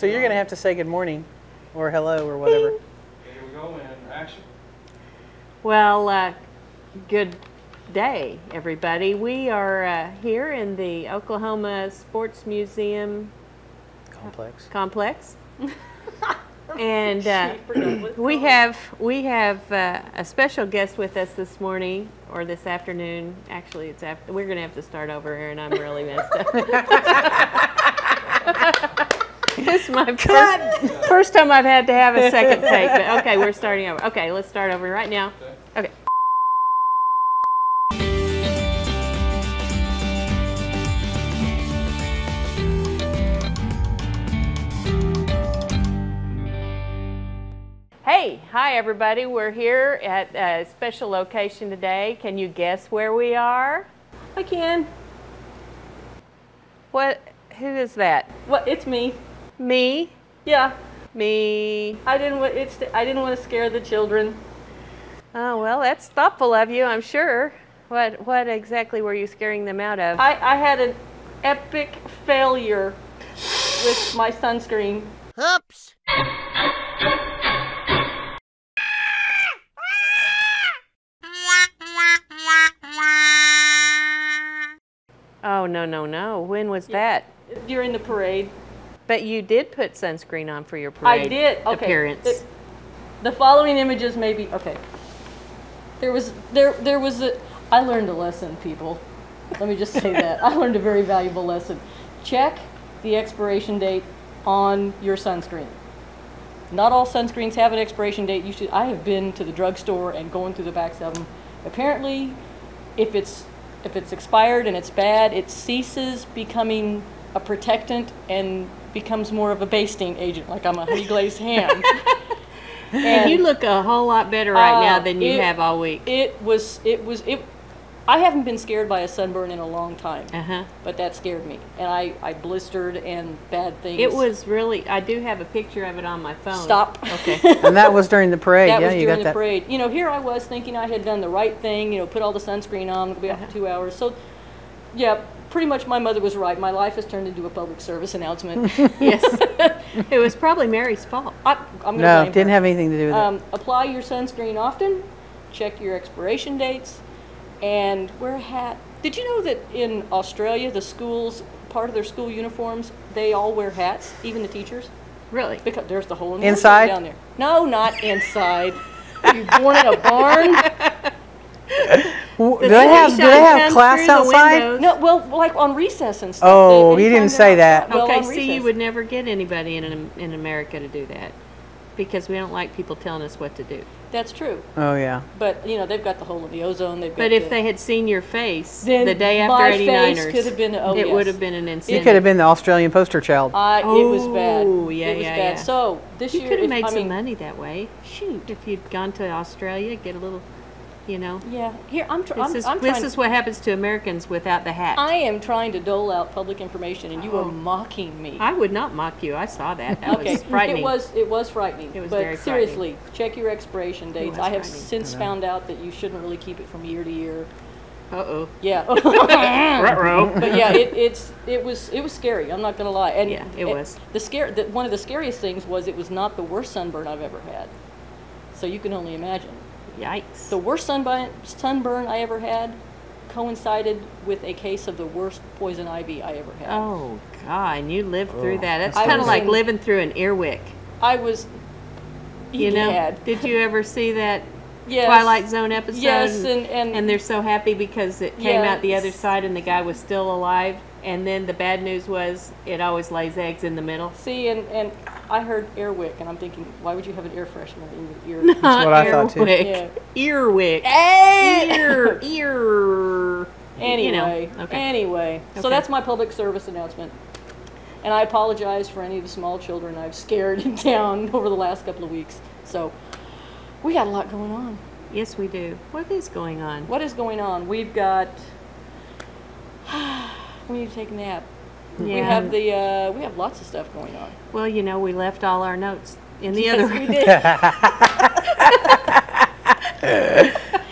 So you're going to have to say good morning or hello or whatever. Okay, here we go, and action. Well, good day, everybody. We are here in the Oklahoma Sports Museum complex. And we have a special guest with us this morning, or this afternoon. Actually, it's after. We're going to have to start over here, and I'm really messed up. This is my first time I've had to have a second take. But okay, we're starting over. Okay, let's start over right now. Okay. Hey, hi everybody. We're here at a special location today. Can you guess where we are? I can. What? Who is that? Well, it's me. Me? Yeah. Me. I didn't want to scare the children. Oh, well, that's thoughtful of you, I'm sure. What exactly were you scaring them out of? I had an epic failure with my sunscreen. Oops. Oh, no. When was that? During the parade. But you did put sunscreen on for your parade I did. Okay. appearance. The following images may be okay. There was I learned a lesson, people. Let me just say that. I learned a very valuable lesson. Check the expiration date on your sunscreen. Not all sunscreens have an expiration date. I have been to the drugstore and going through the backs of them. Apparently, if it's expired and it's bad, it ceases becoming a protectant and becomes more of a basting agent, like I'm a honey glazed ham. And you look a whole lot better right now than you have all week. I haven't been scared by a sunburn in a long time, but that scared me. And I blistered and bad things. It was really, I do have a picture of it on my phone. Stop. Okay. And that was during the parade. That yeah, was you during got the that. parade. You know, here I was thinking I had done the right thing, put all the sunscreen on, be out for 2 hours. So, yeah, pretty much my mother was right. My life has turned into a public service announcement. Yes. It was probably Mary's fault. I'm gonna No, blame didn't her. have anything to do with it. Apply your sunscreen often. Check your expiration dates. And wear a hat. Did you know that in Australia, the schools, part of their school uniforms, they all wear hats, even the teachers? Really? Because there's the hole in Inside? down there. No, not inside. Are you born in a barn? Do they have class outside? No, well, like on recess and stuff. Oh, you anytime didn't they're say that. outside. Well, Okay, on see, you recess. would never get anybody in America to do that because we don't like people telling us what to do. That's true. Oh, yeah. But, they've got the hole in the ozone. They've got But if they had seen your face Then the day after my 89ers, face could have been, oh, it yes. would have been an You incentive. could have been the Australian poster child. It was bad. Oh, yeah, it was yeah, bad. yeah. So this You year, could have made some money that way. Shoot. If you'd gone to Australia, get a little, Yeah. Here, This is what happens to Americans without the hat. I am trying to dole out public information, and you are mocking me. I would not mock you. I saw that. That Okay, was frightening. it was frightening. It was but very seriously, check your expiration dates. was I have frightening. since found out that you shouldn't really keep it from year to year. Uh-oh. Yeah. Ruh-roh. But yeah, it was scary. I'm not gonna lie. And Yeah, it was. One of the scariest things was it was not the worst sunburn I've ever had. So you can only imagine. Yikes. The worst sunburn I ever had coincided with a case of the worst poison ivy I ever had. Oh, God, and you lived through that. That's I kind of was like in- living through an earwick. I was. Did you ever see that Yes. Twilight Zone episode? Yes, and they're so happy because it came Yeah. out the other side and the guy was still alive. And then the bad news was it always lays eggs in the middle. see, and I heard airwick, and I'm thinking, why would you have an air freshener in your ear? Not what I thought, too. earwick. Yeah. Earwick. Hey! Ear. Anyway, Okay. Anyway, so Okay. that's my public service announcement. And I apologize for any of the small children I've scared in town over the last couple of weeks. So, we got a lot going on. Yes, we do. What is going on? What is going on? We've got. We need to take a nap. We Yeah. we have lots of stuff going on. Well, we left all our notes in the Yes, other we room. did.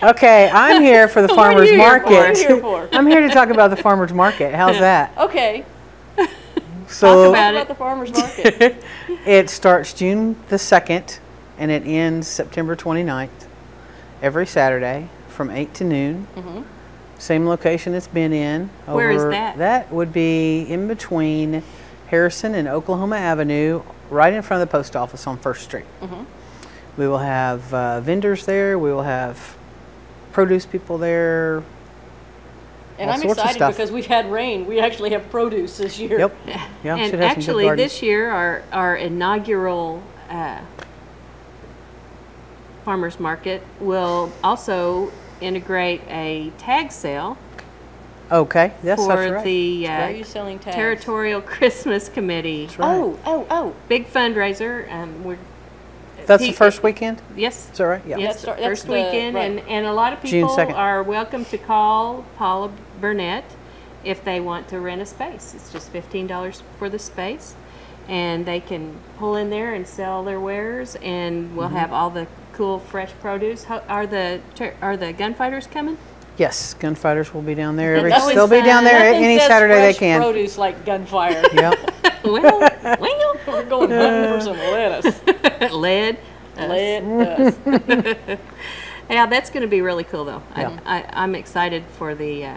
Okay, I'm here for the What are farmer's you here market. for? What are you here for? I'm here to talk about the farmer's market. How's that? Okay. So about Talk about the farmer's market. it starts June the 2nd and it ends September 29th every Saturday from 8 to noon. Same location it's been in. Where is that? That would be in between Harrison and Oklahoma Avenue, right in front of the post office on 1st Street. We will have vendors there. We will have produce people there. And all I'm sorts of excited stuff. because we've had rain. We actually have produce this year. Yep. Yeah, And should have some good actually, gardens. this year, our inaugural farmers market will also integrate a tag sale Okay, yes, for that's right. the Why are you selling tags? Territorial Christmas Committee. That's right. Oh. Big fundraiser. That's the first weekend? Yes. Is that right? Yeah. Yes, That's first the- weekend, right. and a lot of June people 2nd. are welcome to call Paula Burnett if they want to rent a space. It's just $15 for the space, and they can pull in there and sell their wares, and we'll have all the cool fresh produce. Are the gunfighters coming? Yes, gunfighters will be down there. That's always They'll be down fun. there Nothing any says Saturday they fresh can. produce like gunfire. Yep. Well, We're going hunting for some lettuce. lead. Lettuce. Yeah, that's going to be really cool, though. Yeah. I'm excited for the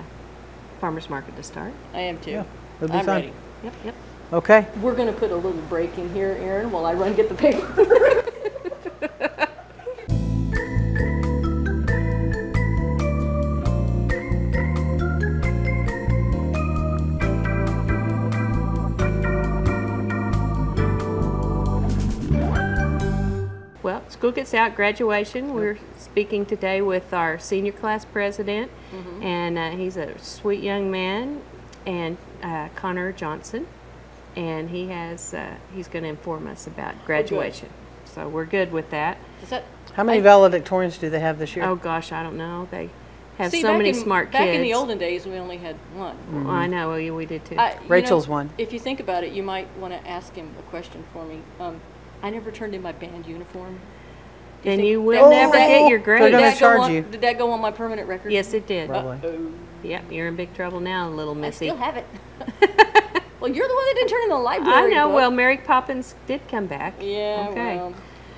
farmers market to start. I am too. Yeah, it'll be I'm fun. ready. Yep. Okay. We're going to put a little break in here, Aaron, while I run get the paper. Well, school gets out, graduation. We're speaking today with our senior class president, and he's a sweet young man, and Connor Johnson, and he's going to inform us about graduation. So we're good with that. Is that How many valedictorians do they have this year? Oh gosh, I don't know. They have See, so back many in, smart back kids. in the olden days, we only had one. Well, I know, we did too. You Rachel's know, one. If you think about it, you might want to ask him a question for me. I never turned in my band uniform. Do Then think you that- will never Oh, get your they're grades. gonna Did that go charge on- you. Did that go on my permanent record? Yes, it did. Probably. Yep, you're in big trouble now, little I Missy. still have it. Well, you're the one that didn't turn in the library I know. book. Well, Mary Poppins did come back. Yeah, Okay. well.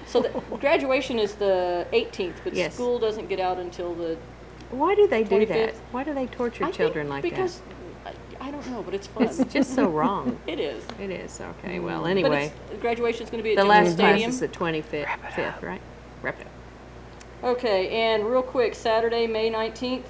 So the graduation is the 18th, but Yes. school doesn't get out until the Why do they do 25th? that? Why do they torture I think children like because, I don't know, but it's fun. that? It's just so wrong. It is. It is. Okay. Well, But anyway, graduation's going to be at the Jim last class Stadium. is the 25th, right? Wrap it up. Okay, and real quick, Saturday, May 19th,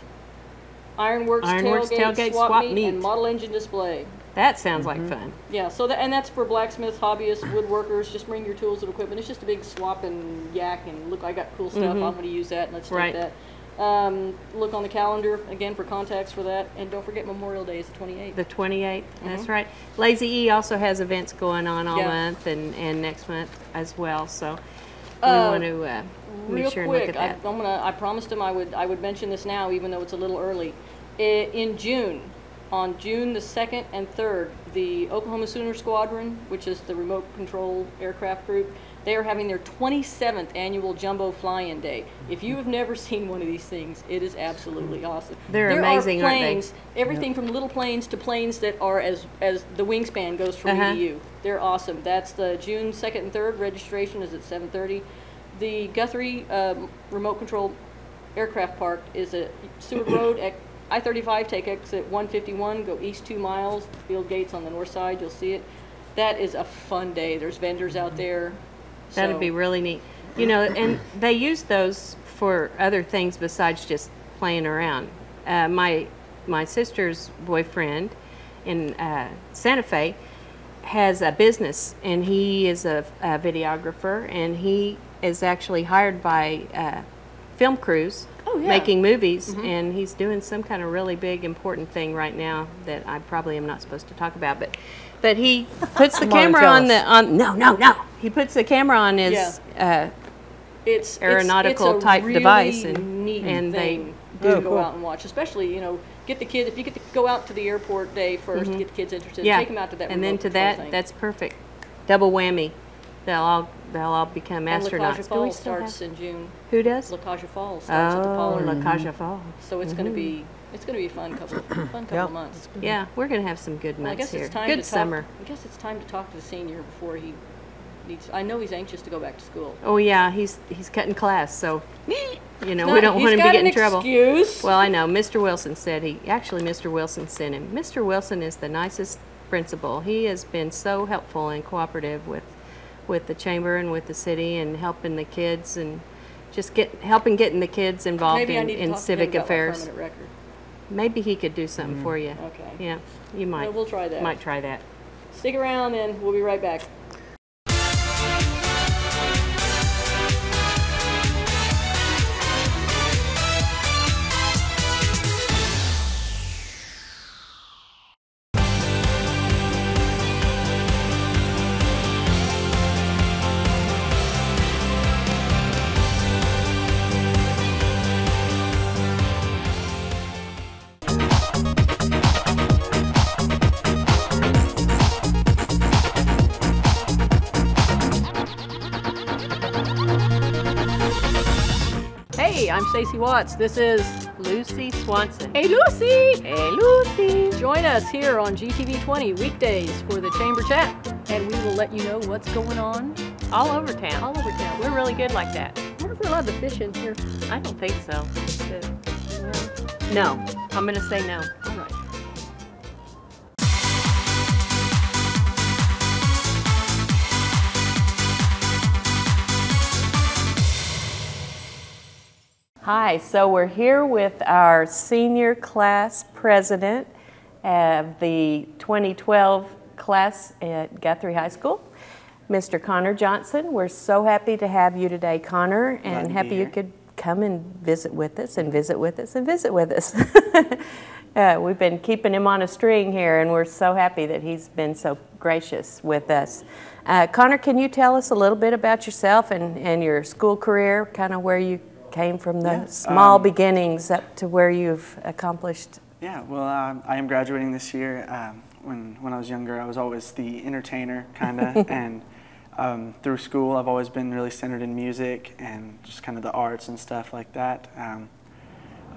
Ironworks, Ironworks tailgate, swap meet, and model engine display. That sounds like fun. Yeah, so and that's for blacksmiths, hobbyists, woodworkers. Just bring your tools and equipment. It's just a big swap and yak and look, I got cool stuff. I'm going to use that, and let's take Right. that. Look on the calendar again for contacts for that, and don't forget Memorial Day is the 28th. The 28th. That's right. Lazy E also has events going on all Yeah. month and next month as well. So we want to be Real sure and look quick, at that. I promised him I would mention this now, even though it's a little early. In June, on June the 2nd and 3rd, the Oklahoma Sooner Squadron, which is the remote control aircraft group, they are having their 27th annual Jumbo Fly-In Day. If you have never seen one of these things, it is absolutely awesome. They're there amazing, are aren't they? planes, everything from little planes to planes that are as the wingspan goes from me to you. They're awesome. That's the June 2nd and 3rd. Registration is at 7:30. The Guthrie Remote Control Aircraft Park is at Seward Road at I-35, take exit 151, go east 2 miles, field gates on the north side, you'll see it. That is a fun day. There's vendors out there. That'd So- be really neat. You know, and they use those for other things besides just playing around. My sister's boyfriend in Santa Fe has a business, and he is a videographer, and he is actually hired by film crews Oh, yeah. making movies, and he's doing some kind of really big important thing right now that I probably am not supposed to talk about, but he puts the Come on, camera tell on us. no, he puts the camera on his it's aeronautical it's a type really device, neat and they thing Oh, to go cool. out and watch. Especially, get the kids. If you get to go out to the airport day first to get the kids interested, yeah, take them out to that. and then remote to control that, thing. that's perfect, double whammy. They'll all become And La astronauts. Caja Do we Falls still starts have- in June. Who does? La Caja Falls starts at the Oh, Pollard. La Caja Falls. So it's going to be It's going to be a fun couple of months. Yeah, we're going to have some good Well, I months guess here. it's time Good to summer. talk. I guess it's time to talk to the senior before he needs. I know he's anxious to go back to school. Oh yeah, he's cutting class, so you know No, we don't want him to get in trouble. Excuse. Well, I know Mr. Wilson said Mr. Wilson sent him. Mr. Wilson is the nicest principal. He has been so helpful and cooperative with the chamber and with the city and helping the kids and just helping getting the kids involved Maybe I need to in talk to him civic about my affairs. permanent record. Maybe he could do something for you. Okay. Yeah, you might. Well, we'll try that. Might try that. Stick around, then we'll be right back. Hey, I'm Stacey Watts. This is Lucy Swanson. Hey Lucy! Hey, Lucy. Join us here on GTV 20 weekdays for the Chamber Chat, and we will let you know what's going on All over town. all over town. We're really good like that. I wonder if we're allowed to fish in here. I don't think so. No, I'm going to say no. All right. Hi, so we're here with our senior class president of the 2012 class at Guthrie High School, Mr. Connor Johnson. We're so happy to have you today, Connor, and happy you could come and visit with us and visit with us and visit with us. We've been keeping him on a string here, and we're so happy that he's been so gracious with us. Connor, can you tell us a little bit about yourself and your school career, kind of where you came from the small beginnings up to where you've accomplished? Yeah, well, I am graduating this year. When I was younger, I was always the entertainer, kind of, and through school, I've always been really centered in music and just kind of the arts and stuff like that.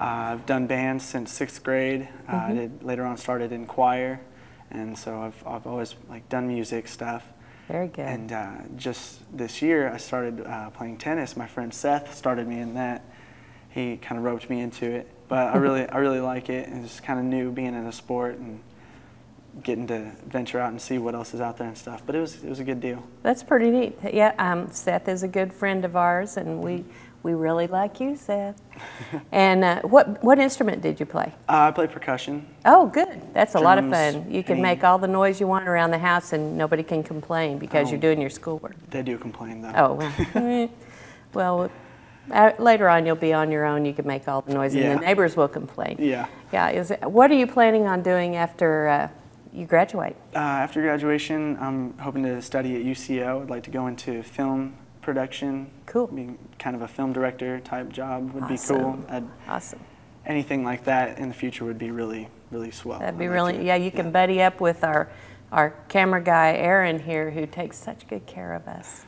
I've done bands since 6th grade. I later on started in choir, and so I've always done music stuff. Very good. And just this year, I started playing tennis. My friend Seth started me in that. He kind of roped me into it, but I really like it, and it's kind of new being in a sport and getting to venture out and see what else is out there and stuff. But it was a good deal. That's pretty neat. Yeah, Seth is a good friend of ours, and we really like you, Seth. And what instrument did you play? I play percussion. Oh, good. That's a lot of Drums, fun. You can any- make all the noise you want around the house, and nobody can complain because you're doing your schoolwork. They do complain though. Oh, well, later on you'll be on your own. You can make all the noise, and Yeah. the neighbors will complain. Yeah. Yeah. What are you planning on doing after you graduate? After graduation, I'm hoping to study at UCO. I'd like to go into film production. Cool. Being kind of a film director type job would be Awesome. cool. Awesome. Anything like that in the future would be really swell. That'd be I'd like really, to- yeah, you can buddy up with our camera guy, Aaron, here, who takes such good care of us.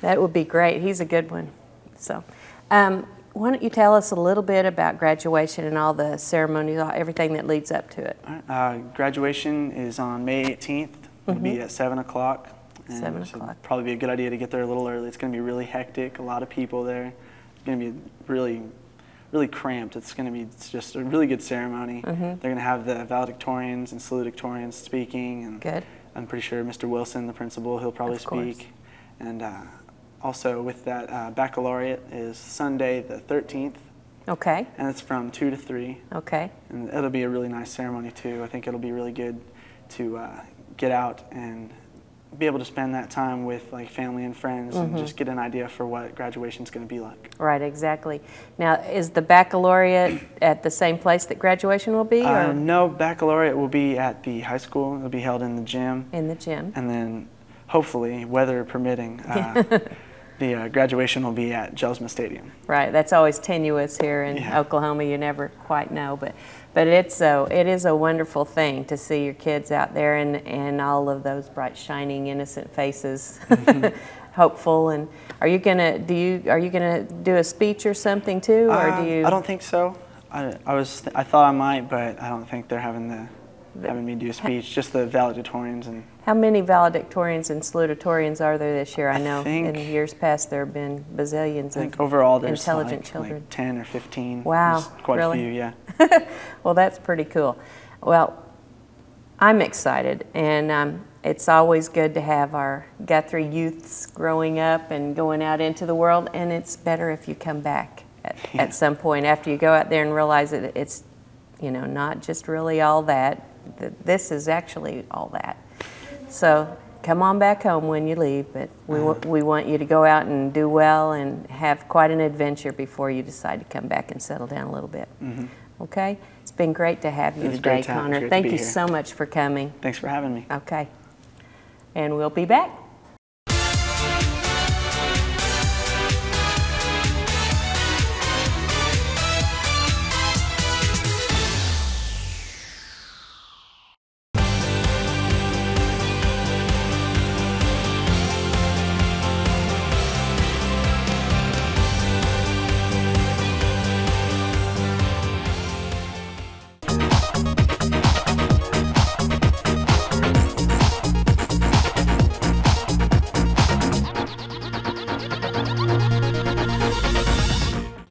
That would be great. He's a good one. So, why don't you tell us a little bit about graduation and all the ceremonies, everything that leads up to it? All right. Graduation is on May 18th. It'll be at 7 o'clock. 7 so o'clock. Probably be a good idea to get there a little early. It's going to be really hectic, a lot of people there. It's going to be really cramped. It's just a really good ceremony. They're going to have the valedictorians and salutatorians speaking. And Good. I'm pretty sure Mr. Wilson, the principal, he'll probably Of course. speak. And also with that, baccalaureate is Sunday the 13th, Okay. and it's from 2 to 3. Okay. And it'll be a really nice ceremony too. I think it'll be really good to get out and be able to spend that time with family and friends and just get an idea for what graduation's going to be like. Right, exactly. Now, is the baccalaureate at the same place that graduation will be, or No, baccalaureate will be at the high school. It'll be held in the gym. in the gym? And then hopefully, weather permitting, the graduation will be at Jelsma Stadium. Right, that's always tenuous here in Yeah. Oklahoma. You never quite know, but it is a wonderful thing to see your kids out there and all of those bright, shining, innocent faces, hopeful. And are you gonna do a speech or something too, or do you? I don't think so. I thought I might, but I don't think they're having me do a speech. Just the valedictorians and. How many valedictorians and salutatorians are there this year? I know think, in years past there have been bazillions I think of overall there's intelligent children. Like 10 or 15. Wow, There's quite really? a few, yeah. Well, that's pretty cool. Well, I'm excited, and it's always good to have our Guthrie youths growing up and going out into the world, and it's better if you come back at some point after you go out there and realize that it's, you know, not just really all that. This is actually all that. So come on back home when you leave, but we want you to go out and do well and have quite an adventure before you decide to come back and settle down a little bit. Okay? It's been great to have you today, Connor. Thank you so much for coming. Thanks for having me. Okay. And we'll be back.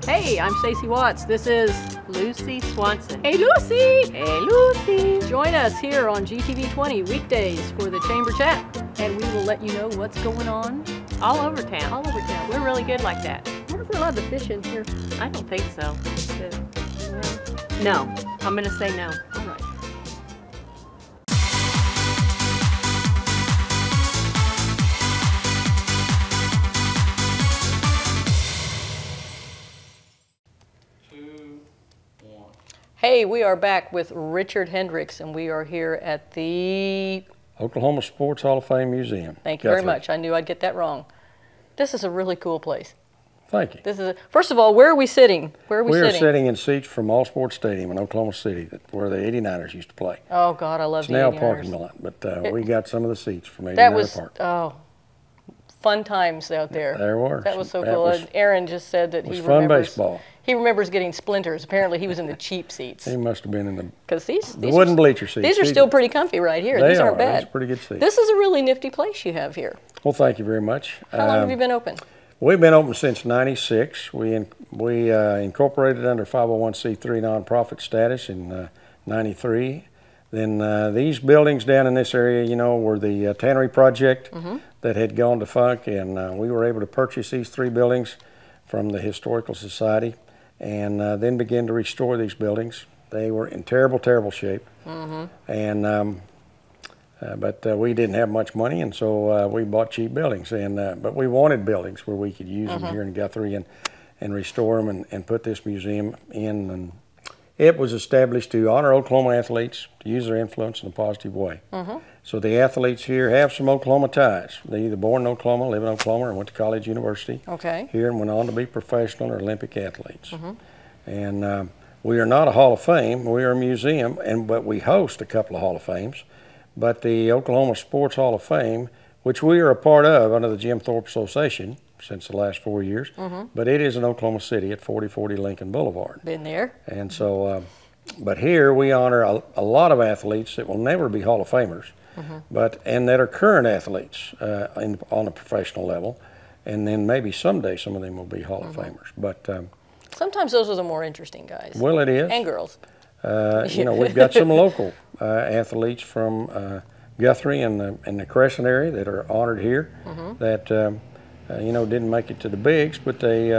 Hey, I'm Stacey Watts. This is Lucy Swanson. Hey Lucy! Hey, Lucy. Join us here on GTV 20 weekdays for the Chamber Chat, and we will let you know what's going on All over town. all over town. We're really good like that. I wonder if we're allowed to fish in here. I don't think so. No. I'm going to say no. All right. Hey, we are back with Richard Hendricks, and we are here at the Oklahoma Sports Hall of Fame Museum. Thank you very much. I knew I'd get that wrong. This is a really cool place. Thank you. This is first of all, where are we sitting? Where are we We're sitting? sitting in seats from All Sports Stadium in Oklahoma City, where the 89ers used to play. Oh God, I love It's the now a 89ers. parking lot, but we got some of the seats from 89er That was Park. fun times out there. There were. That was so That cool. was- And Aaron just said that It was he fun remembers. baseball. He remembers getting splinters. Apparently, he was in the cheap seats. He must have been in the Because these wooden bleacher seats. These are still pretty comfy right here. They These aren't are. bad. These are pretty good seats. This is a really nifty place you have here. Well, thank you very much. How long have you been open? We've been open since '96. We incorporated under 501c3 nonprofit status in '93. Then these buildings down in this area, you know, were the tannery project that had gone defunct, and we were able to purchase these 3 buildings from the Historical Society, and then begin to restore these buildings. They were in terrible, terrible shape, and but we didn't have much money, and so we bought cheap buildings. And but we wanted buildings where we could use them here in Guthrie and restore them and put this museum in. And it was established to honor Oklahoma athletes, to use their influence in a positive way. So the athletes here have some Oklahoma ties. They either born in Oklahoma, live in Oklahoma, or went to college, university Okay. here and went on to be professional or Olympic athletes. And we are not a Hall of Fame. We are a museum, but we host a couple of Hall of Fames. But the Oklahoma Sports Hall of Fame, which we are a part of under the Jim Thorpe Association since the last 4 years, but it is in Oklahoma City at 4040 Lincoln Boulevard. Been there. And so, but here we honor a lot of athletes that will never be Hall of Famers, and that are current athletes on a professional level, and then maybe someday some of them will be Hall of Famers. But Sometimes those are the more interesting guys. well, it is. And girls. You know, we've got some local athletes from Guthrie and the Crescent area that are honored here that, you know, didn't make it to the bigs, but they,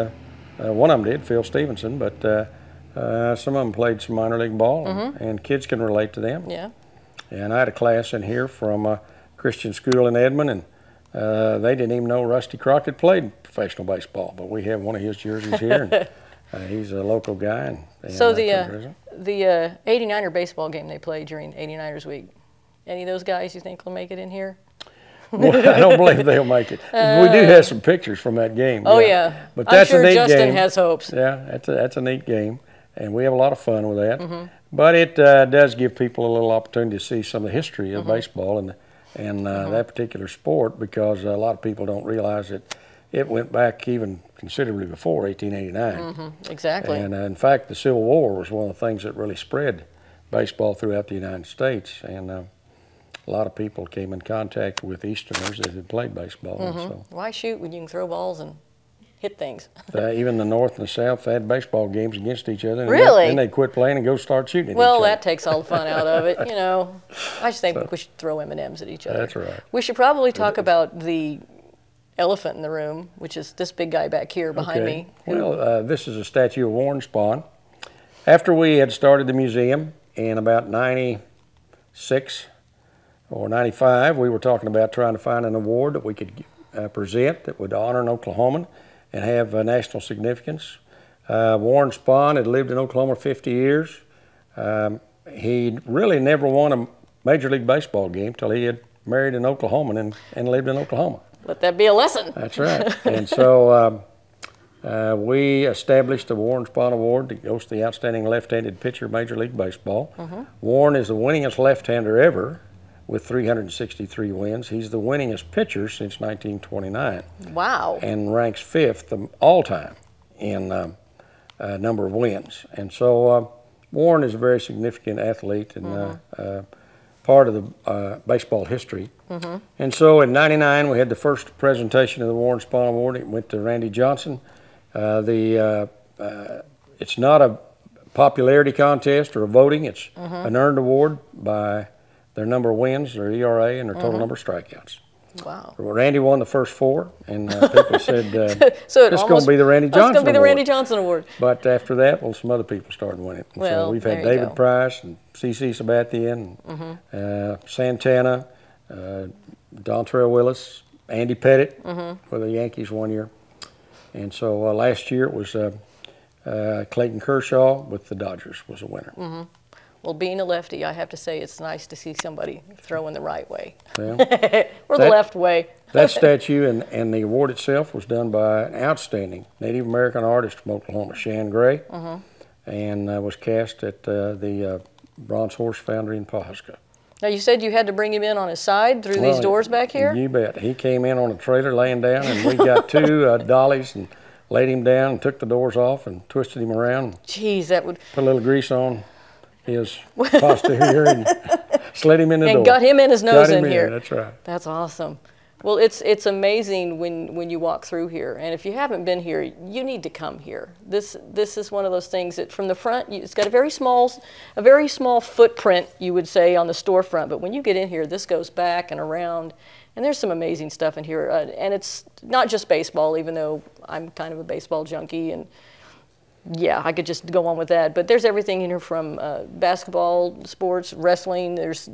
one of them did, Phil Stevenson, but some of them played some minor league ball, and kids can relate to them. Yeah. And I had a class in here from a Christian school in Edmond, and they didn't even know Rusty Crockett played professional baseball, but we have one of his jerseys here, and he's a local guy. And So the 89er baseball game they played during 89ers week, any of those guys you think will make it in here? Well, I don't believe they'll make it. We do have some pictures from that game. Oh yeah, But I'm that's sure a neat Justin game. has hopes. Yeah, that's a neat game, and we have a lot of fun with that. But it does give people a little opportunity to see some of the history of baseball and that particular sport, because a lot of people don't realize that it went back even considerably before 1889. Exactly. And in fact, the Civil War was one of the things that really spread baseball throughout the United States. And a lot of people came in contact with Easterners that had played baseball. And so, Why shoot when you can throw balls and hit things? even the North and the South had baseball games against each other. And Really? then they'd quit playing and go start shooting at Well, each that other. takes all the fun out of it, you know. I just think we should throw M&Ms at each other. That's right. We should probably talk about the elephant in the room, which is this big guy back here behind me. Well, this is a statue of Warren Spahn. After we had started the museum in about 96 or 95, we were talking about trying to find an award that we could present that would honor an Oklahoman and have national significance. Warren Spahn had lived in Oklahoma 50 years. He really never won a Major League Baseball game till he had married an Oklahoman and lived in Oklahoma. Let that be a lesson. That's right. And so we established the Warren Spahn Award that goes to the outstanding left-handed pitcher of Major League Baseball. Warren is the winningest left-hander ever with 363 wins. He's the winningest pitcher since 1929 Wow. and ranks 5th all time in number of wins. And so Warren is a very significant athlete and part of the baseball history. And so in '99 we had the first presentation of the Warren Spahn Award. It went to Randy Johnson. It's not a popularity contest or a voting. It's an earned award by their number of wins, their ERA, and their total number of strikeouts. Wow. Randy won the first 4, and people said, So it's going to be the Randy Johnson It's going to be the Award. Randy Johnson Award. But after that, well, some other people started winning. And Well, so we've there had you David go. Price and C.C. Sabathia and Santana, Dontrell Willis, Andy Pettit for the Yankees one year. And so last year it was Clayton Kershaw with the Dodgers was a winner. Well, being a lefty, I have to say it's nice to see somebody throwing the right way. Well, Or the left way. that statue and the award itself was done by an outstanding Native American artist from Oklahoma, Shan Gray, and was cast at the Bronze Horse Foundry in Pawhuska. Now, you said you had to bring him in on his side through these doors back here? You bet. He came in on a trailer laying down, and we got 2 dollies and laid him down and took the doors off and twisted him around, Jeez, that would... put a little grease on his posterior and slid him in the door. And got him and his nose Got him in here. That's right. That's awesome. Well, it's amazing when you walk through here, and if you haven't been here, you need to come here. This is one of those things that from the front, it's got a very small footprint, you would say, on the storefront. But when you get in here, this goes back and around, and there's some amazing stuff in here. And it's not just baseball, even though I'm kind of a baseball junkie, and yeah, I could just go on with that. But there's everything in here from basketball, sports, wrestling. There's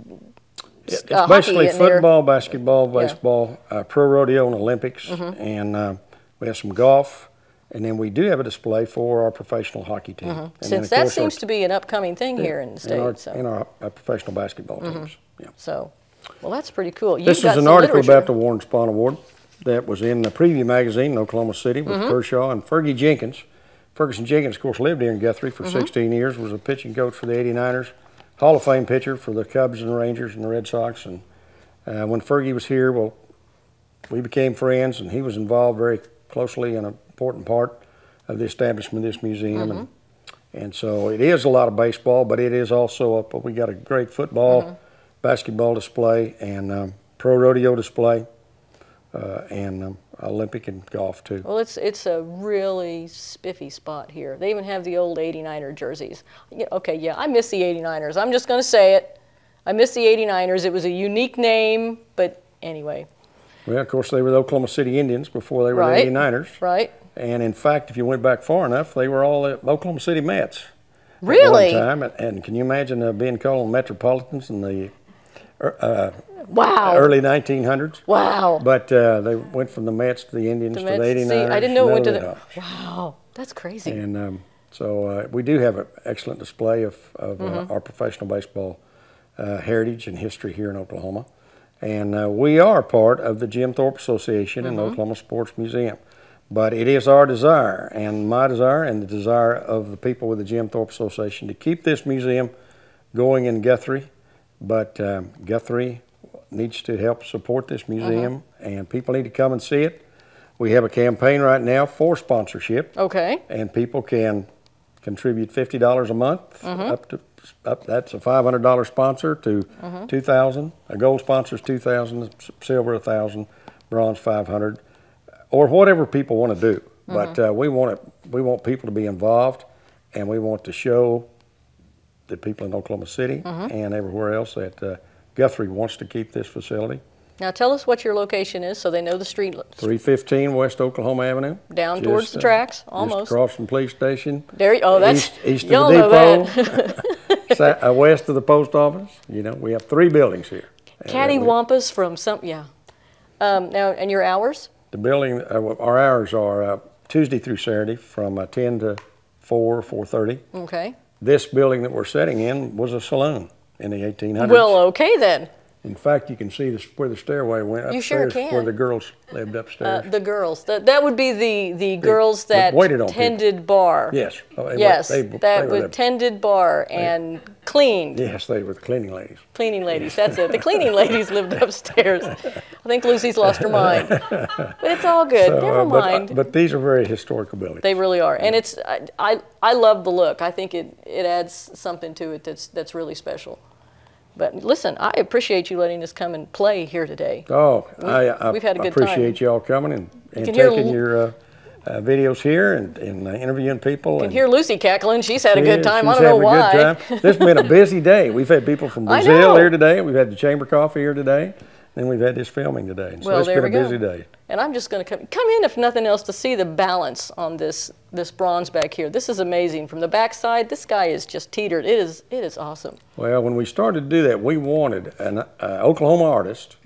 It's hockey basically in there. football, basketball, baseball, pro rodeo and Olympics, and we have some golf, and then we do have a display for our professional hockey team. And then, Since of that course, seems to be an upcoming thing here in the state. in our professional basketball teams. Yeah. So, well, that's pretty cool. You've This is got an some article literature. about the Warren Spahn Award that was in the Preview magazine in Oklahoma City with Kershaw and Fergie Jenkins. Ferguson Jenkins, of course, lived here in Guthrie for 16 years, was a pitching coach for the 89ers, Hall of Fame pitcher for the Cubs and Rangers and the Red Sox. And when Fergie was here, well, we became friends, and he was involved very closely in an important part of the establishment of this museum. And so it is a lot of baseball, but it is also we got a great football, basketball display, and pro rodeo display, and Olympic and golf too. Well, it's a really spiffy spot here. They even have the old 89er jerseys. Yeah, okay, yeah, I miss the 89ers. I'm just going to say it. I miss the 89ers. It was a unique name, but anyway. Well, of course, they were the Oklahoma City Indians before they were Right. the 89ers. Right. And in fact, if you went back far enough, they were all the Oklahoma City Mets. Really? At one time. And can you imagine being called Metropolitans in the Wow. early 1900s? Wow. But they went from the Mets to the Indians to the Mets, 89ers. see, I didn't know it went to none the. of that. Wow, that's crazy. And so we do have an excellent display of our professional baseball heritage and history here in Oklahoma. And we are part of the Jim Thorpe Association and the Oklahoma Sports Museum. But it is our desire, and my desire, and the desire of the people with the Jim Thorpe Association to keep this museum going in Guthrie. But Guthrie needs to help support this museum, and people need to come and see it. We have a campaign right now for sponsorship. Okay. And people can contribute $50 a month up. That's a $500 sponsor to $2,000. A gold sponsor is $2,000, silver $1,000, bronze $500, or whatever people want to do. But we want people to be involved, and we want to show the people in Oklahoma City and everywhere else that Guthrie wants to keep this facility. Now tell us what your location is so they know the street. 315 West Oklahoma Avenue. Down towards the tracks, almost. Just across from the police station. There you, that's, east of y'all the know depot. that. West of the post office. You know, we have 3 buildings here. Cattywampus from some, yeah. Now, and your hours? The building, our hours are Tuesday through Saturday from 10 to 4, 4:30. Okay. This building that we're sitting in was a saloon in the 1800s. Well, okay then. In fact, you can see where the stairway went upstairs. You sure can. Where the girls lived upstairs. The girls. That would be the girls that tended bar. Yes. Yes, that would tended bar and cleaned. Yes, they were the cleaning ladies. Cleaning ladies, that's it. The cleaning ladies lived upstairs. I think Lucy's lost her mind. But it's all good, never mind. But these are very historical buildings. They really are. And it's, I love the look. I think it adds something to it that's really special. But listen, I appreciate you letting us come and play here today. Oh, we've had a good appreciate time. y'all coming and taking your videos here and interviewing people. You can hear Lucy cackling. She's had a good time. I don't know why. This has been a busy day. We've had people from Brazil here today. We've had the Chamber Coffee here today. Then we've had this filming today. So it's been a busy day. And I'm just going to come in, if nothing else, to see the balance on this bronze back here. This is amazing. From the backside, this guy is just teetered. It is awesome. Well, when we started to do that, we wanted an Oklahoma artist.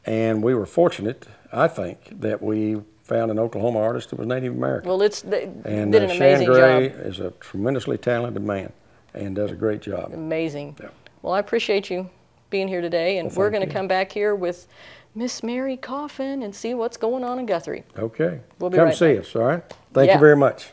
And we were fortunate, I think, that we found an Oklahoma artist that was Native American. Well, did an amazing job. Is a tremendously talented man and does a great job. Amazing. Yeah. Well, I appreciate you being here today, and we're going to come back here with Miss Mary Coffin and see what's going on in Guthrie. Okay. We'll be come right see back. us, all right? Thank you very much.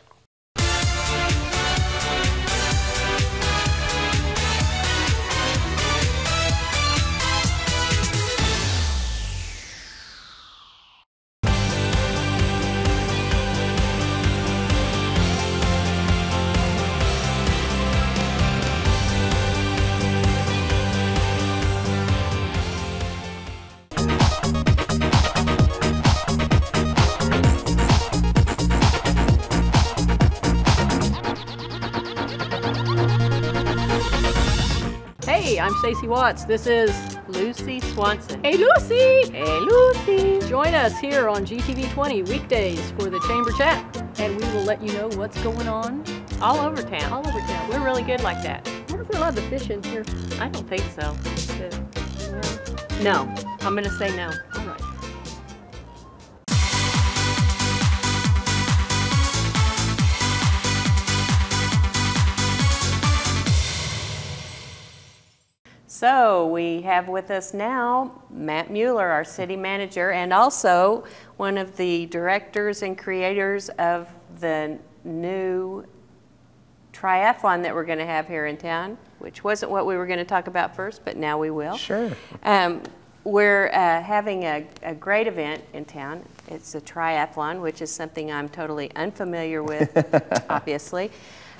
Hey, I'm Stacey Watts. This is Lucy Swanson. Hey Lucy! Hey Lucy! Join us here on GTV 20 weekdays for the Chamber Chat, and we will let you know what's going on All over town. all over town. We're really good like that. I wonder if we're allowed to fish in here. I don't think so. No. I'm going to say no. All right. So we have with us now Matt Mueller, our city manager, and also one of the directors and creators of the new triathlon that we're going to have here in town, which wasn't what we were going to talk about first, but now we will. Sure. We're having a great event in town. It's a triathlon, which is something I'm totally unfamiliar with, obviously.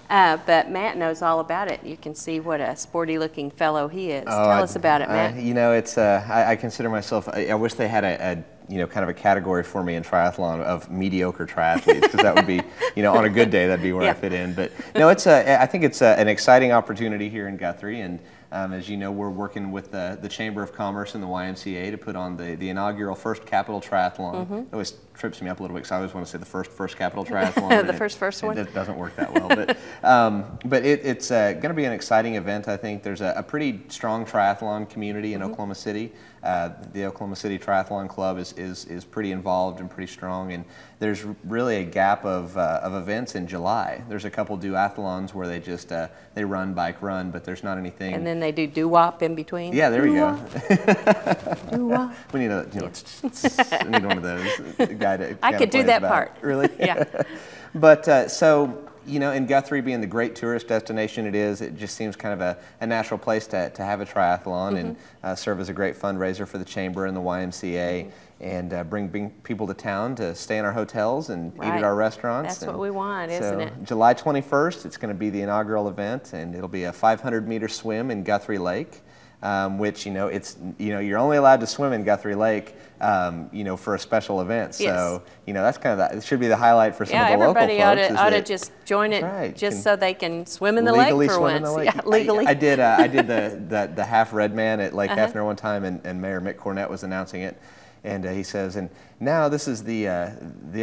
But Matt knows all about it. You can see what a sporty-looking fellow he is. Tell us about it, Matt. You know, it's I consider myself. I wish they had a kind of a category for me in triathlon of mediocre triathletes, because that would be, on a good day, that'd be where I fit in. But no, I think it's an exciting opportunity here in Guthrie, and as you know, we're working with the Chamber of Commerce and the YMCA to put on the inaugural first Capital Triathlon. It always trips me up a little bit because I always want to say the first Capital Triathlon. The first one? It doesn't work that well. But it's going to be an exciting event, I think. There's a pretty strong triathlon community in Oklahoma City. The Oklahoma City Triathlon Club is pretty involved and pretty strong, and there's really a gap of events in July. There's a couple duathlons where they just they run, bike, run, but there's not anything. And then they do doo-wop in between. Yeah, there we go. Doo-wop. We need need one of those. I could do that part. Really? Yeah. But so you know, in Guthrie being the great tourist destination it is, it just seems kind of a natural place to have a triathlon and serve as a great fundraiser for the Chamber and the YMCA. And bring people to town to stay in our hotels and eat at our restaurants. That's what we want, isn't it? July 21st, it's going to be the inaugural event, and it'll be a 500-meter swim in Guthrie Lake, which, you know, it's, you know, you're only allowed to swim in Guthrie Lake, you know, for a special event. So, you know, that's kind of it should be the highlight for some of the local folks. Yeah, everybody ought to just join it, just so they can swim in the lake for once. In the lake. Yeah, legally. I did the half red man at Lake Hefner one time, and Mayor Mick Cornett was announcing it. And he says, and now this is the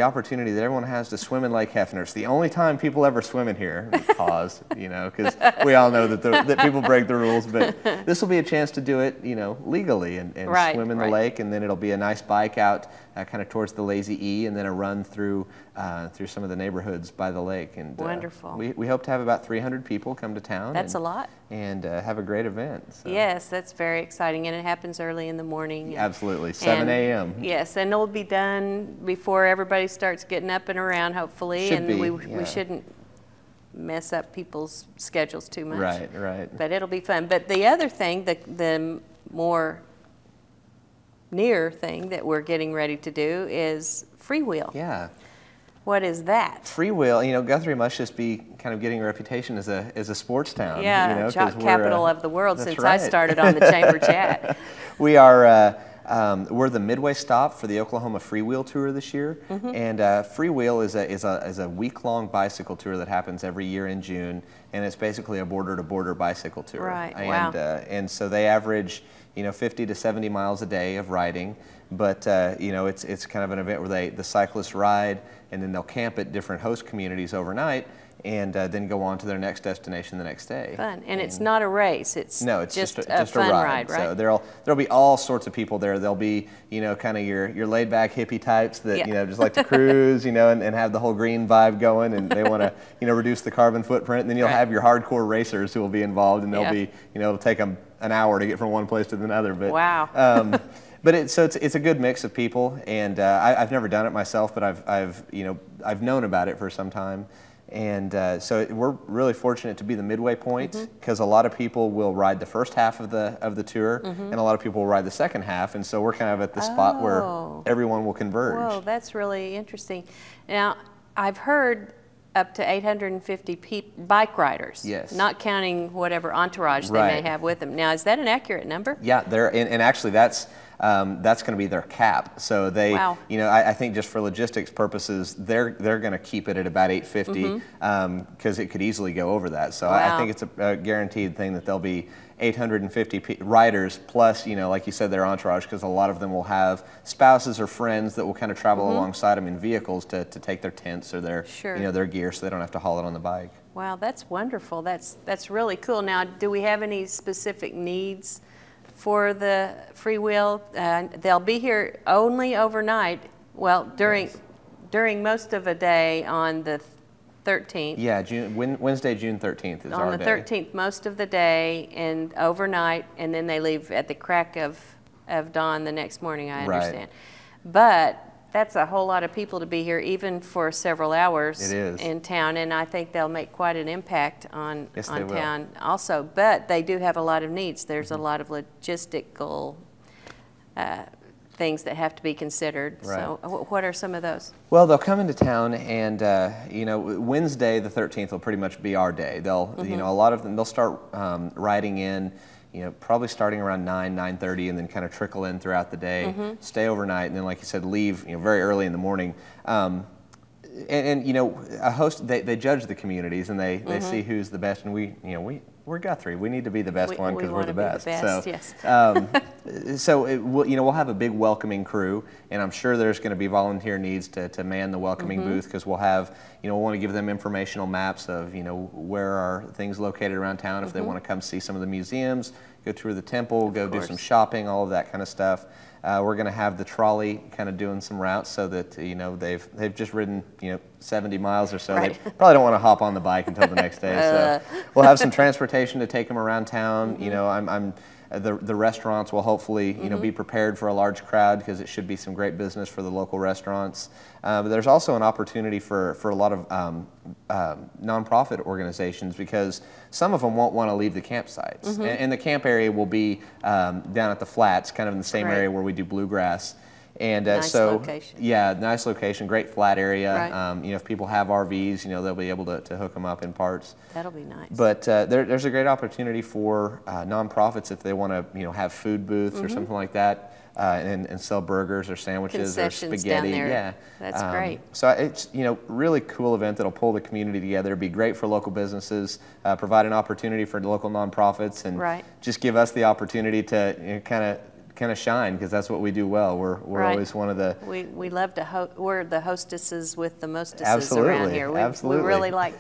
opportunity that everyone has to swim in Lake Hefner. It's the only time people ever swim in here. Pause, you know, because we all know that people break the rules. But this will be a chance to do it, you know, legally and swim in the lake. And then it'll be a nice bike out kind of towards the Lazy E, and then a run through some of the neighborhoods by the lake. And wonderful. We hope to have about 300 people come to town. That's a lot. And have a great event. So. Yes, that's very exciting, and it happens early in the morning. Absolutely, 7 a.m. Yes, and it'll be done before everybody starts getting up and around, hopefully. We shouldn't mess up people's schedules too much. Right. But it'll be fun. But the other thing, the more near thing that we're getting ready to do is freewheel. Yeah. What is that? Freewheel, you know, Guthrie must just be kind of getting a reputation as a sports town. Yeah, you know, jock capital of the world since right. I started on the Chamber Chat. We are, we're the midway stop for the Oklahoma Freewheel Tour this year. And Freewheel is a week-long bicycle tour that happens every year in June, and it's basically a border-to-border bicycle tour. Right, and, and so they average, you know, 50 to 70 miles a day of riding. But you know, it's kind of an event where the cyclists ride, and then they'll camp at different host communities overnight, and then go on to their next destination the next day. Fun, and it's not a race. It's just a fun ride, right? So there'll be all sorts of people there. There'll be, you know, kind of your laid back hippie types that you know just like to cruise, you know, and have the whole green vibe going, and they want to, you know, reduce the carbon footprint. And then you'll have your hardcore racers who will be involved, and they'll be, you know, it'll take them an hour to get from one place to another. But wow. But it's a good mix of people, and I've never done it myself, but I've known about it for some time, and so we're really fortunate to be the midway point, because a lot of people will ride the first half of the tour, and a lot of people will ride the second half, and so we're kind of at the spot where everyone will converge. Whoa, that's really interesting. Now, I've heard up to 850 bike riders. Yes. Not counting whatever entourage they may have with them. Now, is that an accurate number? Yeah, and actually that's going to be their cap. So they, you know, I think just for logistics purposes, they're going to keep it at about 850 because it could easily go over that. So I think it's a guaranteed thing that there'll be 850 riders plus, you know, like you said, their entourage, because a lot of them will have spouses or friends that will kind of travel alongside them in vehicles to take their tents or their, you know, their gear, so they don't have to haul it on the bike. Wow, that's wonderful. That's really cool. Now, do we have any specific needs for the freewheel? They'll be here only overnight. Well, during most of a day on the 13th. Yeah, Wednesday, June 13th is our day. On the 13th, most of the day and overnight, and then they leave at the crack of dawn the next morning, I understand. But that's a whole lot of people to be here, even for several hours in town, and I think they'll make quite an impact on town also. But they do have a lot of needs. There's a lot of logistical things that have to be considered. So what are some of those? Well, they'll come into town, and you know, Wednesday the 13th will pretty much be our day. They'll, you know, a lot of them, they'll start riding in, you know, probably starting around 9:30, and then kind of trickle in throughout the day, stay overnight, and then, like you said, leave, you know, very early in the morning. And you know, a host, they judge the communities, and they see who's the best, and we're Guthrie. We need to be the best one because we're the best. So you know, we'll have a big welcoming crew, and I'm sure there's going to be volunteer needs to man the welcoming booth, because we'll have, you know, we'll want to give them informational maps of, you know, where are things located around town if they want to come see some of the museums, go tour the temple, go do some shopping, all of that kind of stuff. We're going to have the trolley kind of doing some routes so that, you know, they've just ridden, you know, 70 miles or so. They probably don't want to hop on the bike until the next day. So we'll have some transportation to take them around town. You know, I'm The restaurants will hopefully be prepared for a large crowd, because it should be some great business for the local restaurants. But there's also an opportunity for a lot of nonprofit organizations, because some of them won't want to leave the campsites. And the camp area will be down at the flats, kind of in the same area where we do bluegrass. And Nice location. yeah, nice location, great flat area. Right. If people have RVs, they'll be able to hook them up in parts. That'll be nice. But there's a great opportunity for nonprofits if they want to, have food booths or something like that, and sell burgers or sandwiches or Concessions spaghetti. down there. Yeah, That's great. So it's really cool event that'll pull the community together. Be great for local businesses, provide an opportunity for local nonprofits, and Right. just give us the opportunity to kind of shine, because that's what we do well. We're Right. always one of the We love to we're the hostesses with the mostesses Absolutely, around here. We absolutely. really like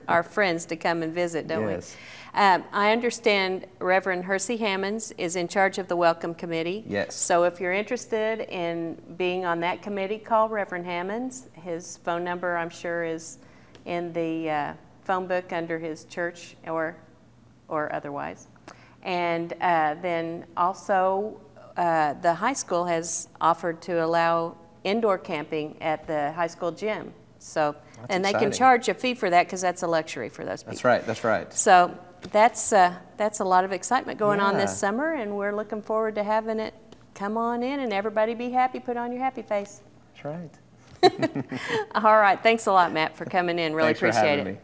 our friends to come and visit, don't Yes. we? I understand Reverend Hersey Hammonds is in charge of the Welcome Committee. Yes. So if you're interested in being on that committee, call Reverend Hammonds. His phone number, I'm sure, is in the phone book under his church or otherwise. And then also, the high school has offered to allow indoor camping at the high school gym. So, and they can exciting. charge a fee for that, because that's a luxury for those people. That's right. That's right. So that's a lot of excitement going on this Yeah. summer, and we're looking forward to having it come on in and everybody be happy. Put on your happy face. That's right. All right. Thanks a lot, Matt, for coming in. Really Thanks for appreciate having it. me.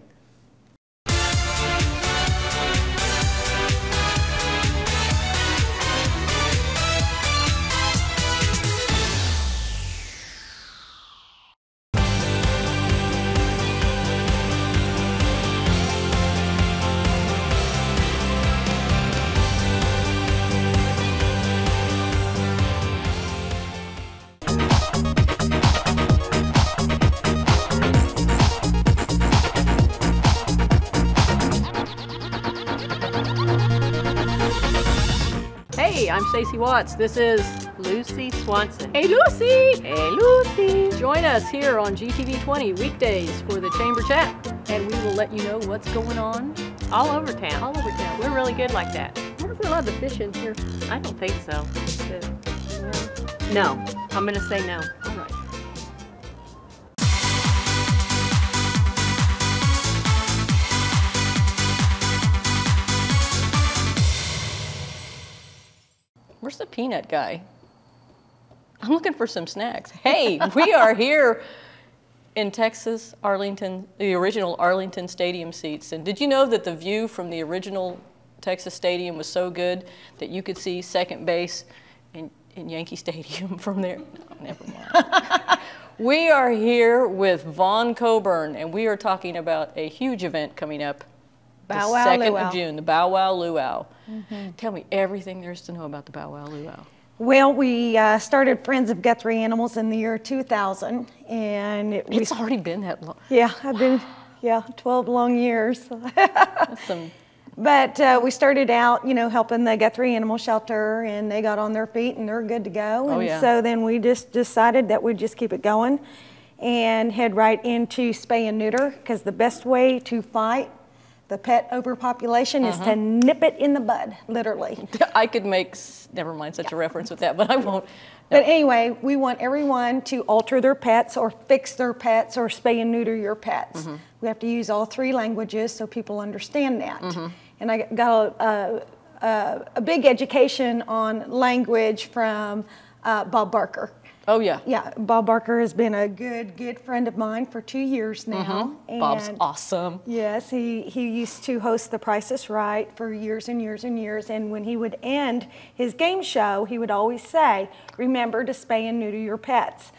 Hey, I'm Stacey Watts. This is Lucy Swanson. Hey Lucy! Hey, Lucy. Join us here on GTV 20 weekdays for the Chamber Chat, and we will let you know what's going on All over town. all over town. We're really good like that. I wonder if we're allowed to fish in here. I don't think so. No. I'm going to say no. All right. Where's the peanut guy? I'm looking for some snacks. Hey, we are here in Texas, Arlington, the original Arlington Stadium seats. And did you know that the view from the original Texas Stadium was so good that you could see second base in Yankee Stadium from there? No, never mind. We are here with Vaughn Coburn, and we are talking about a huge event coming up. Bow the Wow 2nd Luau. of June, the Bow Wow Luau. Tell me everything there is to know about the Bow Wow Luau. Well, we started Friends of Guthrie Animals in the year 2000, and It's already been that long. yeah, I've been 12 long years. That's some, But we started out, helping the Guthrie Animal Shelter, and they got on their feet and they're good to go. Oh, And yeah. so then we just decided that we'd just keep it going and head right into spay and neuter, because the best way to fight the pet overpopulation is to nip it in the bud, literally. I could make, never mind such a reference with that, but I won't. But anyway, we want everyone to alter their pets or fix their pets or spay and neuter your pets. We have to use all 3 languages so people understand that. And I got a big education on language from Bob Barker. Oh, yeah. Yeah, Bob Barker has been a good friend of mine for 2 years now. Bob's And awesome. yes, he used to host The Price is Right for years and years and years. And when he would end his game show, he would always say, remember to spay and neuter your pets.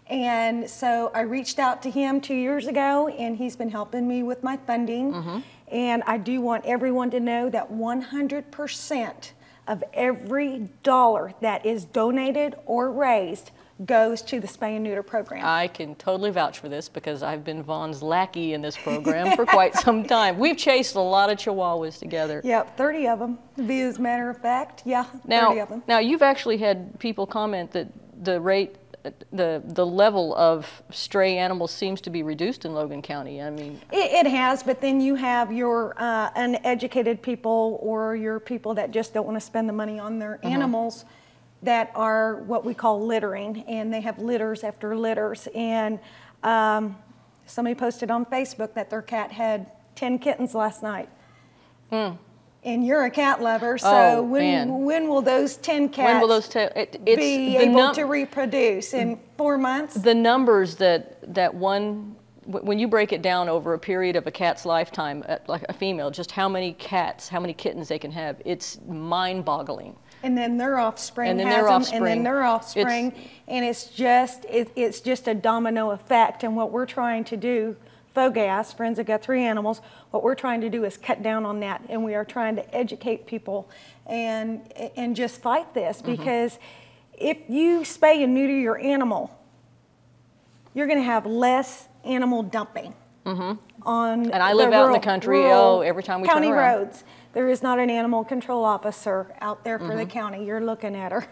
And so I reached out to him 2 years ago, and he's been helping me with my funding. And I do want everyone to know that 100% of every dollar that is donated or raised goes to the spay and neuter program. I can totally vouch for this because I've been Vaughn's lackey in this program for quite some time. We've chased a lot of Chihuahuas together. Yep, 30 of them, to be as a matter of fact. Yeah, 30 of them. Now you've actually had people comment that the rate the level of stray animals seems to be reduced in Logan County. I mean, it has, but then you have your uneducated people or your people that just don't want to spend the money on their animals that are what we call littering, and they have litters after litters. And somebody posted on Facebook that their cat had 10 kittens last night. And you're a cat lover, so when will those 10 cats be able to reproduce? In 4 months? The numbers that one, when you break it down over a period of a cat's lifetime, like a female, just how many cats, how many kittens they can have, it's mind-boggling. And then their offspring and then their offspring, and it's just a domino effect. And what we're trying to do, FOGAS, Friends of Guthrie Animals, what we're trying to do is cut down on that, and we are trying to educate people and just fight this, because if you spay and neuter your animal, you're going to have less animal dumping on and I live out in the country. Every time we turn county around. roads. There is not an animal control officer out there for the county. You're looking at her,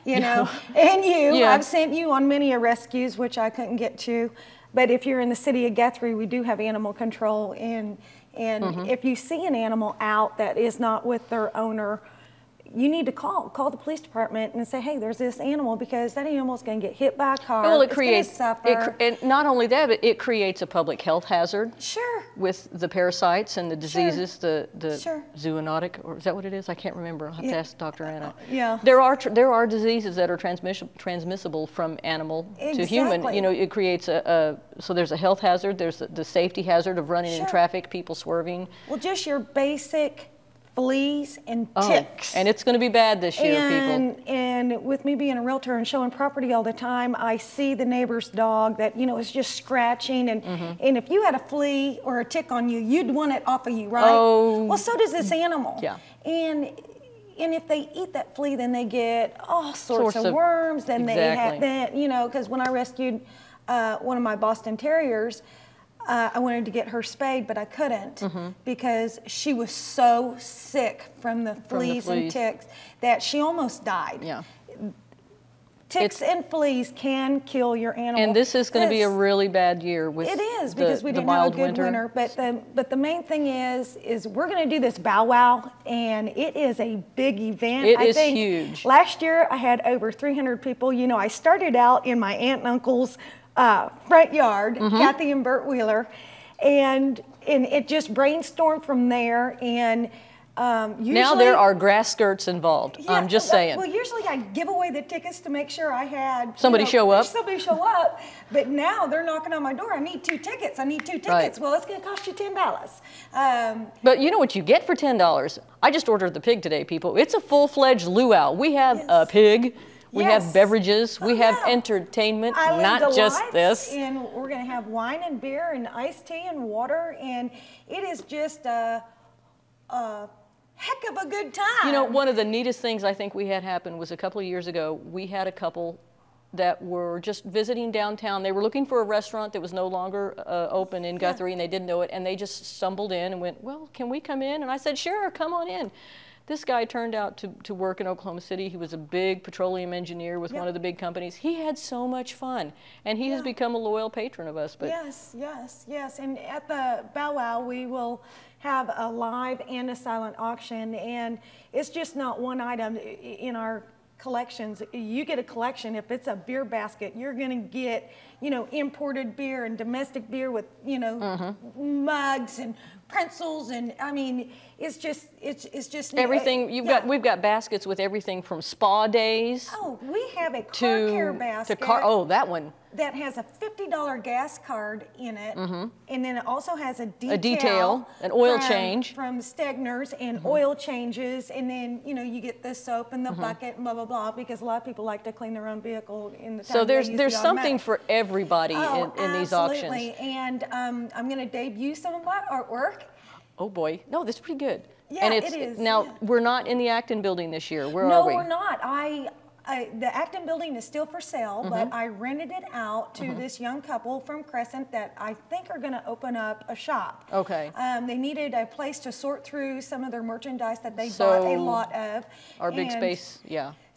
you know, and you. I've sent you on many a rescues, which I couldn't get to. But if you're in the city of Guthrie, we do have animal control. And if you see an animal out that is not with their owner, you need to call the police department and say, hey, there's this animal, because that animal's going to get hit by a car. Well, it's going to suffer. And not only that, but it creates a public health hazard. Sure. With the parasites and the diseases, the Sure. zoonotic, or is that what it is? I can't remember. I'll have to ask Dr. Anna. Yeah. There are diseases that are transmissible from animal to human. You know, it creates so there's a health hazard. There's the safety hazard of running in traffic, people swerving. Well, just your basic fleas and ticks. And it's going to be bad this year, people. And with me being a realtor and showing property all the time, I see the neighbor's dog that, you know, is just scratching. And if you had a flea or a tick on you, you'd want it off of you, right? Well, so does this animal. Yeah. And if they eat that flea, then they get all sorts of worms. Then they have, you know, because when I rescued one of my Boston Terriers, I wanted to get her spayed, but I couldn't because she was so sick from the fleas and ticks that she almost died. Yeah. Ticks and fleas can kill your animal. And this is going to be a really bad year with it is, because we didn't have a good winter. But the main thing is we're going to do this bow wow, and it is a big event. It is huge. Last year I had over 300 people. You know, I started out in my aunt and uncle's front yard, Kathy and Bert Wheeler, and it just brainstormed from there. And usually, now there are grass skirts involved. Yeah, I'm just saying. Well, usually I give away the tickets to make sure I had somebody show up. Somebody show up, but now they're knocking on my door. I need 2 tickets. I need 2 tickets. Right. Well, it's going to cost you $10. But you know what you get for $10? I just ordered the pig today, people. It's a full-fledged luau. We have a pig. We have beverages, we have entertainment, not just this. And we're going to have wine and beer and iced tea and water, and it is just a heck of a good time. You know, one of the neatest things I think we had happen was a couple of years ago, we had a couple that were just visiting downtown. They were looking for a restaurant that was no longer open in Guthrie, and they didn't know it, and they just stumbled in and went, well, can we come in? And I said, sure, come on in. This guy turned out to work in Oklahoma City. He was a big petroleum engineer with one of the big companies. He had so much fun, and he has become a loyal patron of us. But yes. And at the Bow Wow, we will have a live and a silent auction, and it's just not one item in our collections. You get a collection. If it's a beer basket, you're going to get, you know, imported beer and domestic beer with, you know, mugs and pretzels, and I mean, it's just everything. We've got baskets with everything from spa days. Oh, we have a car care basket. That one. That has a $50 gas card in it, and then it also has a an oil change from Stegner's, and oil changes, and then, you know, you get the soap and the bucket and blah blah blah, because a lot of people like to clean their own vehicle in the time. So there's something for everybody in these auctions. And I'm going to debut some of my artwork. Oh boy, no, that's pretty good. Yeah, and it is. Now we're not in the Acton building this year. Where are we? No, we're not. The Acton building is still for sale, but I rented it out to this young couple from Crescent that I think are going to open up a shop. Okay. They needed a place to sort through some of their merchandise that they bought a lot of. Our big space,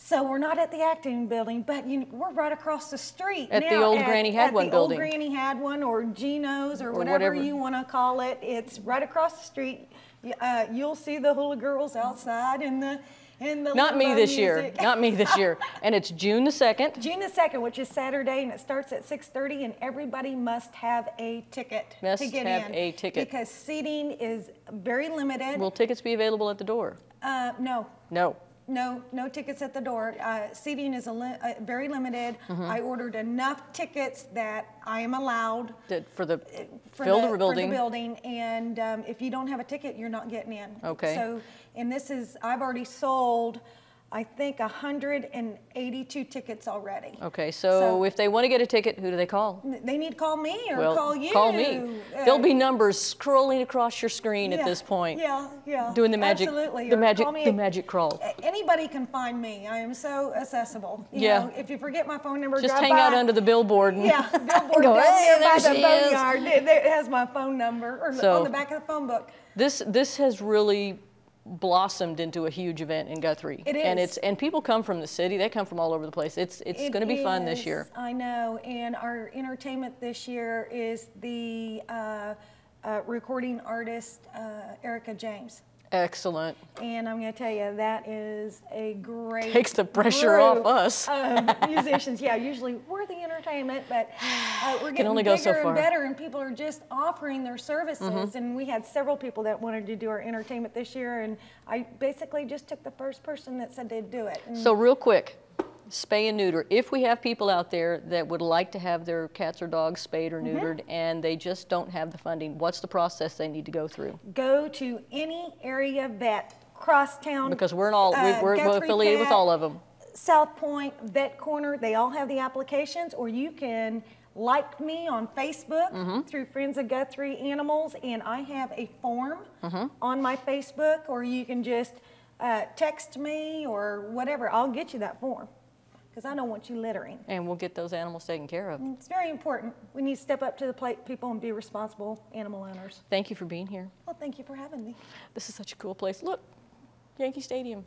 So we're not at the acting building, but we're right across the street At now. the old Granny Had One building. The old Granny Had One, or Gino's, or whatever whatever you want to call it. It's right across the street. You'll see the hula girls outside in the Not me this year. music. Not me this year. And it's June the 2nd. June the 2nd, which is Saturday, and it starts at 6:30, and everybody must have a ticket Must to get have in. a ticket. Because seating is very limited. Will tickets be available at the door? No. No. No tickets at the door. Seating is very limited. I ordered enough tickets that I am allowed For the for building. For the building, and if you don't have a ticket, you're not getting in. Okay. So, and I've already sold, I think, 182 tickets already. Okay, so if they want to get a ticket, who do they call? They need to call me or Well, call you. call me. There'll be numbers scrolling across your screen at Yeah, this point. Yeah. Doing the magic, Absolutely. the Or magic, call me the magic crawl. Anybody can find me. I am so accessible. You Yeah. know, if you forget my phone number, Just drive hang out by. under the billboard. And Yeah, billboard Go, down "Hey, there by there the she is." boneyard. It has my phone number, or So- on the back of the phone book. This has really blossomed into a huge event in Guthrie. It And is. And people come from the city. They come from all over the place. It's It going to be fun this is, year. I know, and our entertainment this year is the recording artist Erica James. Excellent. And I'm going to tell you, that is a great Takes the pressure off group us. of musicians. Yeah, usually we're the entertainment, but we're getting only go bigger so far. and better, and people are just offering their services. Mm-hmm. And we had several people that wanted to do our entertainment this year, and I basically just took the first person that said they'd do it. And So real quick, spay and neuter. If we have people out there that would like to have their cats or dogs spayed or neutered and they just don't have the funding, what's the process they need to go through? go to any area vet, Crosstown. Because we're Guthrie affiliated with Pet, all of them. South Point, Vet Corner, they all have the applications, or you can like me on Facebook through Friends of Guthrie Animals, and I have a form on my Facebook, or you can just text me or whatever. I'll get you that form, because I don't want you littering. And we'll get those animals taken care of. It's very important. We need to step up to the plate, people, and be responsible animal owners. Thank you for being here. Well, thank you for having me. This is such a cool place. Look, Yankee Stadium.